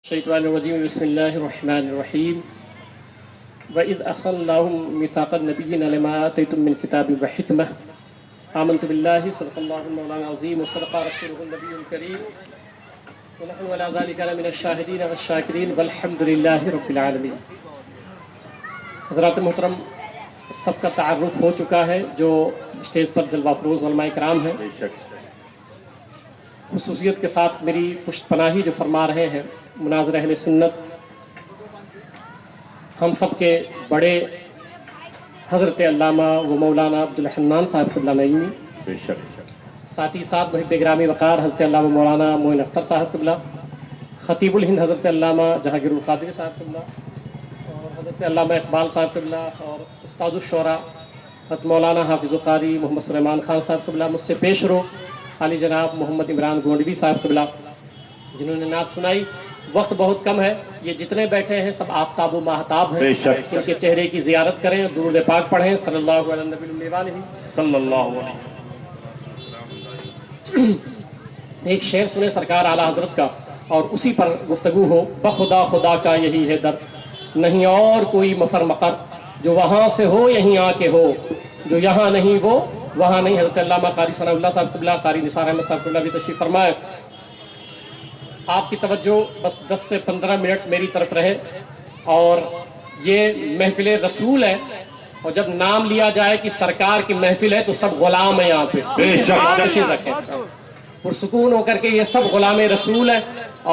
الشیطان الرجیم بسم اللہ الرحمن الرحیم وَإِذْ أَخَذَ اللَّهُ مِيثَاقَ النَّبِيِّينَ لَمَا آتَيْتُم مِّن كِتَابٍ وَحِكْمَةٍ آمَنتُ بِاللَّهِ صدق اللہ المولانا العظیم وصدق رسولہ النبی الکریم ونحن علی ذلک لمن الشاہدین والشاکرین والحمد للہ رب العالمین۔ حضرات محترم، سب کا تعارف ہو چکا ہے جو اسٹیج پر جلوہ فروز علماء کرام ہیں۔ خصوصیت کے ساتھ میری پشت پناہی جو فرما رہے ہیں مناظر اہل سنت، ہم سب کے بڑے حضرت علامہ و مولانا عبدالحنان صاحب قبلہ نعیمی، ساتھ ہی ساتھ بہت گرامی وقار حضرت علامہ مولانا معین اختر صاحب قبلہ، خطیب الہند حضرت علامہ جہانگیر القادری صاحب قبلہ، اور حضرت علامہ اقبال صاحب قبلہ، اور استاد الشعراء حضرت مولانا حافظ القاری محمد سلیمان خان صاحب قبلہ، مجھ سے پیش رو علی جناب محمد عمران گونڈوی صاحب قبلہ، جنہوں نے نعت سنائی۔ وقت بہت کم ہے، یہ جتنے بیٹھے ہیں سب آفتاب و ماہتاب ہیں، ان کے چہرے کی زیارت کریں، درود پاک پڑھیں، صلی اللہ علیہ نبی علیہ صلی اللہ علیہ۔ ایک شعر سنیں سرکار اعلیٰ حضرت کا اور اسی پر گفتگو ہو۔ بخدا خدا کا یہی ہے در، نہیں اور کوئی مفر مقر، جو وہاں سے ہو یہیں آ کے ہو، جو یہاں نہیں وہ وہاں نہیں۔ حضرت علامہ قاری ثناء اللہ صاحب قبلہ، قاری نثار احمد صاحب قبلہ بھی تشریف فرمائے۔ آپ کی توجہ بس 10 سے 15 منٹ میری طرف رہے، اور یہ محفل رسول ہے، اور جب نام لیا جائے کہ سرکار کی محفل ہے تو سب غلام ہیں یہاں پہ، تشریف رکھیں پرسکون ہو کر کے، یہ سب غلام رسول ہیں،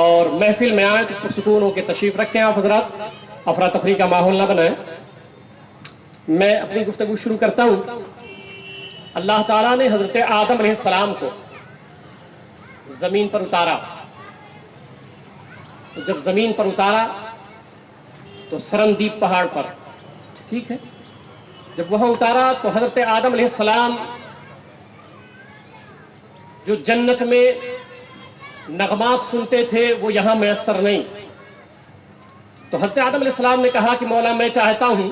اور محفل میں آئیں تو پرسکون ہو کے تشریف رکھیں آپ حضرات، افراتفری کا ماحول نہ بنائیں۔ میں اپنی گفتگو شروع کرتا ہوں۔ اللہ تعالیٰ نے حضرت آدم علیہ السلام کو زمین پر اتارا، جب زمین پر اتارا تو سرندیپ پہاڑ پر، ٹھیک ہے، جب وہاں اتارا تو حضرت آدم علیہ السلام جو جنت میں نغمات سنتے تھے وہ یہاں میسر نہیں، تو حضرت آدم علیہ السلام نے کہا کہ مولا میں چاہتا ہوں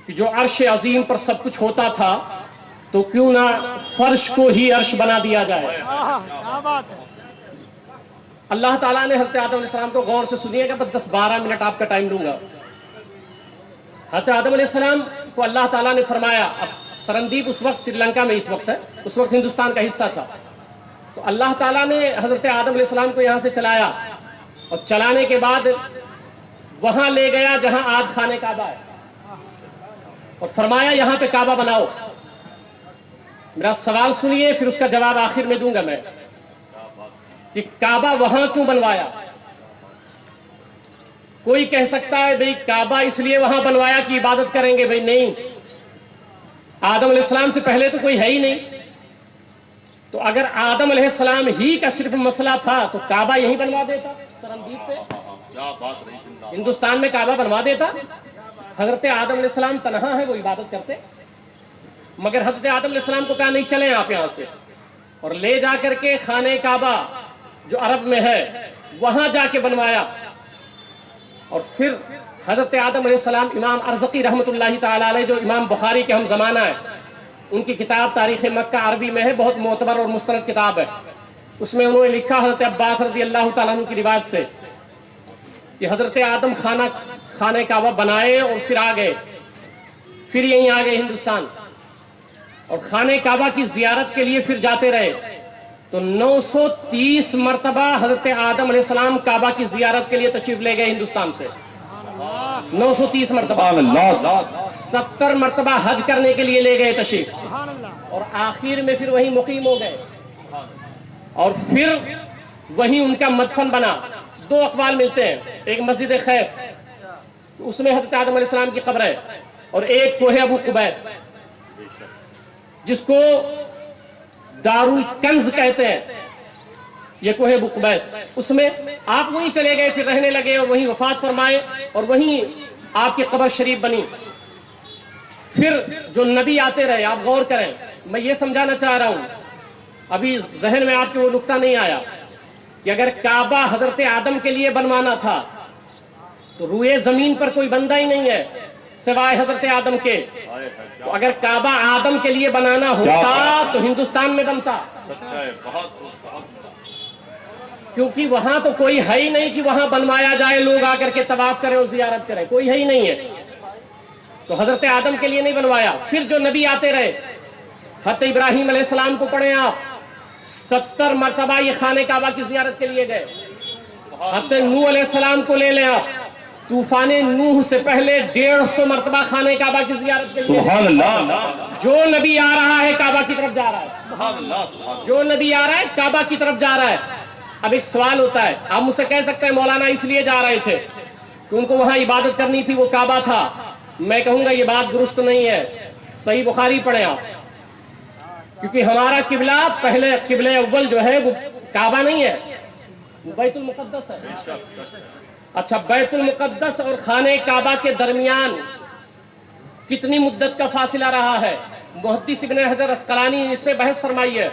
کہ جو عرش عظیم پر سب کچھ ہوتا تھا تو کیوں نہ فرش کو ہی عرش بنا دیا جائے۔ اللہ تعالیٰ نے حضرت آدم علیہ السلام کو، غور سے سنیے گا، بس 10-12 منٹ آپ کا ٹائم دوں گا۔ حضرت آدم علیہ السلام کو اللہ تعالیٰ نے فرمایا، اب سرندیپ اس وقت سری لنکا میں اس وقت ہے، اس وقت ہندوستان کا حصہ تھا، تو اللہ تعالیٰ نے حضرت آدم علیہ السلام کو یہاں سے چلایا، اور چلانے کے بعد وہاں لے گیا جہاں آج خانہ کعبہ ہے، اور فرمایا یہاں پہ کعبہ بناؤ۔ میرا سوال سنیے، پھر اس کا جواب آخر میں دوں گا میں، کہ کعبہ وہاں کیوں بنوایا؟ کوئی کہہ سکتا ہے بھئی کعبہ اس لیے وہاں بنوایا کہ عبادت کریں گے، بھئی نہیں، آدم علیہ السلام سے پہلے تو کوئی ہے ہی نہیں، تو اگر آدم علیہ السلام ہی کا صرف مسئلہ تھا تو کعبہ یہیں بنوا دیتا، سرندیپ پہ ہندوستان میں کعبہ بنوا دیتا۔ حضرت آدم علیہ السلام تنہا ہے، وہ عبادت کرتے، مگر حضرت آدم علیہ السلام کو کہا نہیں، چلیں آپ یہاں سے، اور لے جا کر کے خانہ کعبہ جو عرب میں ہے وہاں جا کے بنوایا۔ اور پھر حضرت آدم علیہ السلام، امام ارزقی رحمۃ اللہ تعالی علیہ، جو امام بخاری کے ہم زمانہ ہے، ان کی کتاب تاریخ مکہ عربی میں ہے، بہت معتبر اور مستند کتاب ہے، اس میں انہوں نے لکھا حضرت عباس رضی اللہ تعالیٰ عنہ کی روایت سے کہ حضرت آدم خانہ کعبہ بنائے اور پھر آ گئے، پھر یہیں آ گئے ہندوستان، اور خانہ کعبہ کی زیارت کے لیے پھر جاتے رہے، تو 930 مرتبہ حضرت آدم علیہ السلام کعبہ کی زیارت کے لیے تشریف لے گئے ہندوستان سے، 930 مرتبہ، 70 مرتبہ حج کرنے کے لیے لے گئے تشریف، اور آخر میں پھر وہیں مقیم ہو گئے، اور پھر وہیں ان کا مدفن بنا۔ 2 اقوال ملتے ہیں، ایک مسجد خیف، اس میں حضرت آدم علیہ السلام کی قبر ہے، اور ایک کوہ ابو قبیس جس کو دارالکنز کہتے ہیں، یہ کوہ ابو قبیس، اس میں آپ وہیں چلے گئے، پھر رہنے لگے، اور وہیں وفات فرمائے، اور وہیں آپ کی قبر شریف بنی۔ پھر جو نبی آتے رہے، آپ غور کریں، میں یہ سمجھانا چاہ رہا ہوں، ابھی ذہن میں آپ کے وہ نقطہ نہیں آیا کہ اگر کعبہ حضرت آدم کے لیے بنوانا تھا تو روئے زمین پر کوئی بندہ ہی نہیں ہے سوائے حضرت آدم کے، تو اگر کعبہ آدم کے لیے بنانا ہوتا تو ہندوستان میں بنتا۔ کیونکہ وہاں تو کوئی ہے ہی نہیں کہ وہاں بنوایا جائے، لوگ آ کر کے طواف کریں اور زیارت کریں، کوئی ہے ہی نہیں ہے. تو حضرت آدم کے لیے نہیں بنوایا. پھر جو نبی آتے رہے، حضرت ابراہیم علیہ السلام کو پڑھیں آپ، 70 مرتبہ یہ خانہ کعبہ کی زیارت کے لیے گئے. حضرت نوح علیہ السلام کو لے لیں آپ، طوفان نوح سے پہلے 150 مرتبہ خانہ کعبہ کی زیارت کے لیے. سبحان اللہ. جو نبی آ رہا ہے کعبہ کی طرف جا رہا ہے. سبحان اللہ. جو نبی آ رہا ہے کعبہ کی طرف جا رہا ہے. اب ایک سوال ہوتا ہے، آپ مجھ سے کہہ سکتے ہیں مولانا اس لیے جا رہے تھے کہ ان کو وہاں عبادت کرنی تھی، وہ کعبہ تھا. میں کہوں گا یہ بات درست نہیں ہے. صحیح بخاری پڑھیں آپ، کیونکہ ہمارا قبلہ پہلے قبلہ اول جو ہے وہ کعبہ نہیں ہے، وہ بیت المقدس ہے. اچھا، بیت المقدس اور خانہ کعبہ کے درمیان کتنی مدت کا فاصلہ رہا ہے؟ محدث ابن حجر اسقلانی اس پہ بحث فرمائی ہے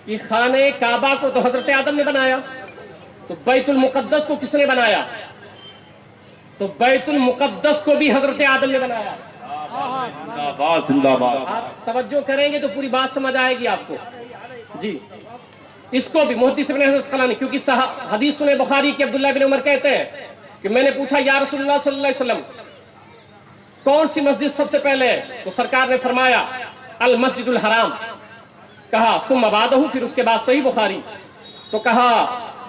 کہ خانہ کعبہ کو تو حضرت آدم نے بنایا، تو بیت المقدس کو کس نے بنایا؟ تو بیت المقدس کو بھی حضرت آدم نے بنایا. زندہ باد زندہ باد. آپ توجہ کریں گے تو پوری بات سمجھ آئے گی آپ کو. جی، اس کو بھی محدث ابن حجر اسقلانی، کیونکہ حدیث سنے بخاری کی عبداللہ بن عمر کہتے ہیں کہ میں نے پوچھا یا رسول اللہ صلی اللہ علیہ وسلم کون سی مسجد سب سے پہلے ہے؟ تو سرکار نے فرمایا المسجد الحرام. کہا ثم بعدہ، پھر اس کے بعد صحیح بخاری. تو کہا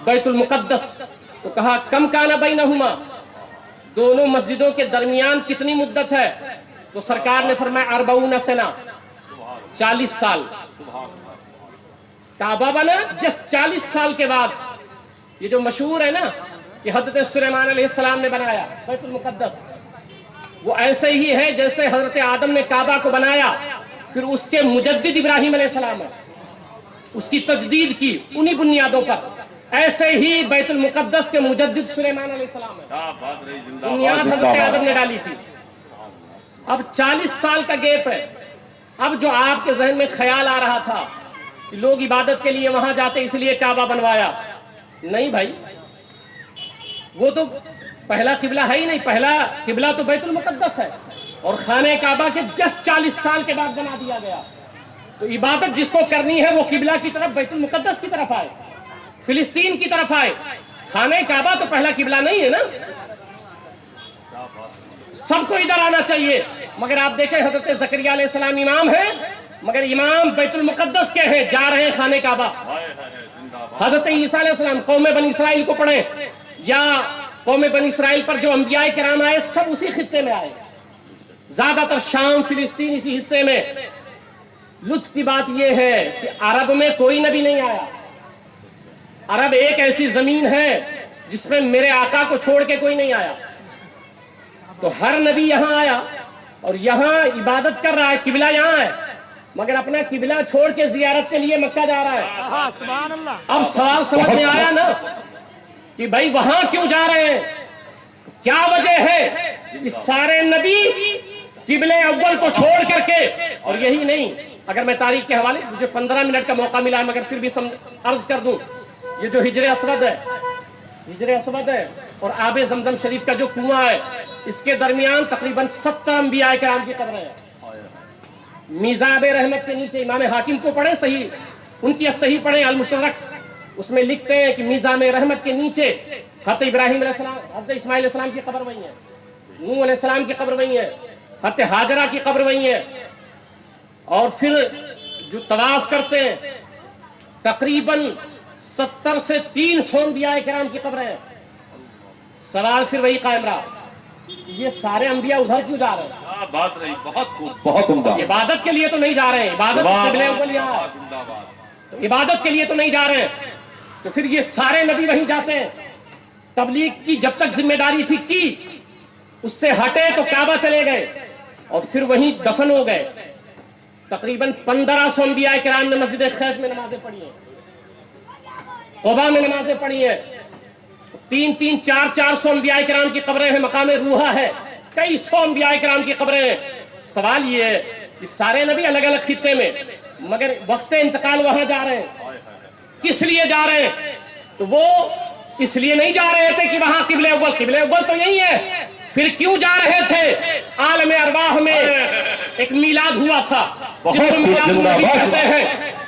بیت المقدس. تو کہا کم کان بینہما، دونوں مسجدوں کے درمیان کتنی مدت ہے؟ تو سرکار نے فرمایا 40 سنہ، 40 سال. کعبہ بنا جس 40 سال کے بعد. یہ جو مشہور ہے نا کہ حضرت سلیمان علیہ السلام نے بنایا بیت المقدس، وہ ایسے ہی ہے جیسے حضرت آدم نے کعبہ کو بنایا، پھر اس کے مجدد ابراہیم علیہ السلام ہے، اس کی تجدید کی انہی بنیادوں پر. ایسے ہی بیت المقدس کے مجدد سلیمان علیہ السلام ہے، بنیاد حضرت آدم نے ڈالی تھی. اب 40 سال کا گیپ ہے. اب جو آپ کے ذہن میں خیال آ رہا تھا کہ لوگ عبادت کے لیے وہاں جاتے اس لیے کعبہ بنوایا، نہیں بھائی، وہ تو پہلا قبلہ ہے ہی نہیں. پہلا قبلہ تو بیت المقدس ہے، اور خانہ کعبہ کے جس 40 سال کے بعد بنا دیا گیا. تو عبادت جس کو کرنی ہے وہ قبلہ کی طرف، بیت المقدس کی طرف آئے، فلسطین کی طرف آئے. خانہ کعبہ تو پہلا قبلہ نہیں ہے نا، سب کو ادھر آنا چاہیے. مگر آپ دیکھیں حضرت زکریا علیہ السلام امام ہیں، مگر امام بیت المقدس کے ہیں، جا رہے ہیں خانہ کعبہ. حضرت عیسیٰ علیہ السلام، قوم بنی اسرائیل کو پڑھیں، یا قوم بنی اسرائیل پر جو انبیاء کرام آئے سب اسی خطے میں آئے، زیادہ تر شام فلسطین اسی حصے میں. لطف کی بات یہ ہے کہ عرب میں کوئی نبی نہیں آیا. عرب ایک ایسی زمین ہے جس میں میرے آقا کو چھوڑ کے کوئی نہیں آیا. تو ہر نبی یہاں آیا اور یہاں عبادت کر رہا ہے، قبلہ یہاں ہے، مگر اپنا قبلہ چھوڑ کے زیارت کے لیے مکہ جا رہا ہے. اب سوال سمجھ میں آیا نا کہ بھائی وہاں کیوں جا رہے ہیں، کیا وجہ ہے؟ کہ سارے نبی قبلہ اول کو چھوڑ کر کے. اور یہی نہیں، اگر میں تاریخ کے حوالے، مجھے 15 منٹ کا موقع ملا ہے مگر پھر بھی عرض کر دوں، یہ جو حجر اسود ہے، حجر اسود ہے اور آب زمزم شریف کا جو کنواں ہے، اس کے درمیان تقریباً 70 انبیاء کرام کی قبریں ہیں. میزاب رحمت کے نیچے امام حاکم کو پڑھیں، صحیح ان کی صحیح پڑھیں المستدرک، اس میں لکھتے ہیں کہ میزاب رحمت کے نیچے حضرت ابراہیم علیہ السلام، حضرت اسماعیل علیہ السلام کی قبر وہیں ہے، نوح علیہ السلام کی قبر وہیں ہے، حضرت ہاجرہ کی قبر وہیں ہے. اور پھر جو طواف کرتے ہیں تقریباً 70 سے 300 انبیاء کرام کی قبریں ہیں. سوال پھر وہی قائم رہا، یہ سارے انبیاء ادھر کیوں جا رہے ہیں؟ بات رہی بہت خوب، بہت عمدہ. عبادت کے لیے تو نہیں جا رہے ہیں، عبادت قبلہ اول یہاں ہے، تو عبادت کے لیے تو نہیں جا رہے ہیں. تو پھر یہ سارے نبی وہیں جاتے ہیں. تبلیغ کی جب تک ذمہ داری تھی کی، اس سے ہٹے تو کعبہ چلے گئے اور پھر وہیں دفن ہو گئے. تقریباً 1500 انبیاء کرام نے مسجد خیف میں نمازیں پڑھی ہیں، قباء میں نمازیں پڑھی ہیں. 300-400 انبیاء کرام کی قبریں ہیں، مقام روحہ ہے، کئی سو انبیاء کرام کی قبریں ہیں. سوال یہ ہے کہ سارے نبی الگ الگ خطے میں، مگر وقت انتقال وہاں جا رہے ہیں، کس لیے جا رہے ہیں؟ تو وہ اس لیے نہیں جا رہے تھے کہ وہاں قبلہ اول تو یہی ہے. پھر کیوں جا رہے تھے؟ عالم ارواح میں ایک میلاد ہوا تھا جس کو میلاد النبی کہتے ہیں.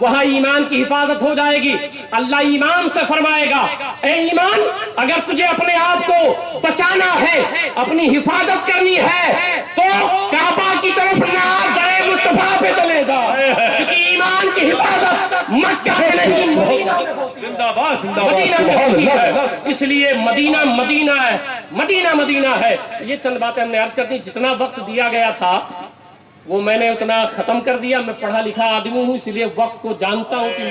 وہاں ایمان کی حفاظت ہو جائے گی. اللہ ایمان سے فرمائے گا اے ایمان اگر تجھے اپنے آپ کو بچانا ہے اپنی حفاظت کرنی ہے تو کعبہ کی طرف نہ در مصطفیٰ پہ چلے جا کیونکہ ایمان کی حفاظت مکہ ہے نہیں زندہ باد زندہ باد مدینہ سبحان میں اللہ ہے. اس لیے مدینہ مدینہ ہے مدینہ مدینہ ہے. یہ چند باتیں ہم نے عرض کرتی. جتنا وقت دیا گیا تھا وہ میں نے اتنا ختم کر دیا. میں پڑھا لکھا آدمی ہوں اس لیے وقت کو جانتا ہوں کہ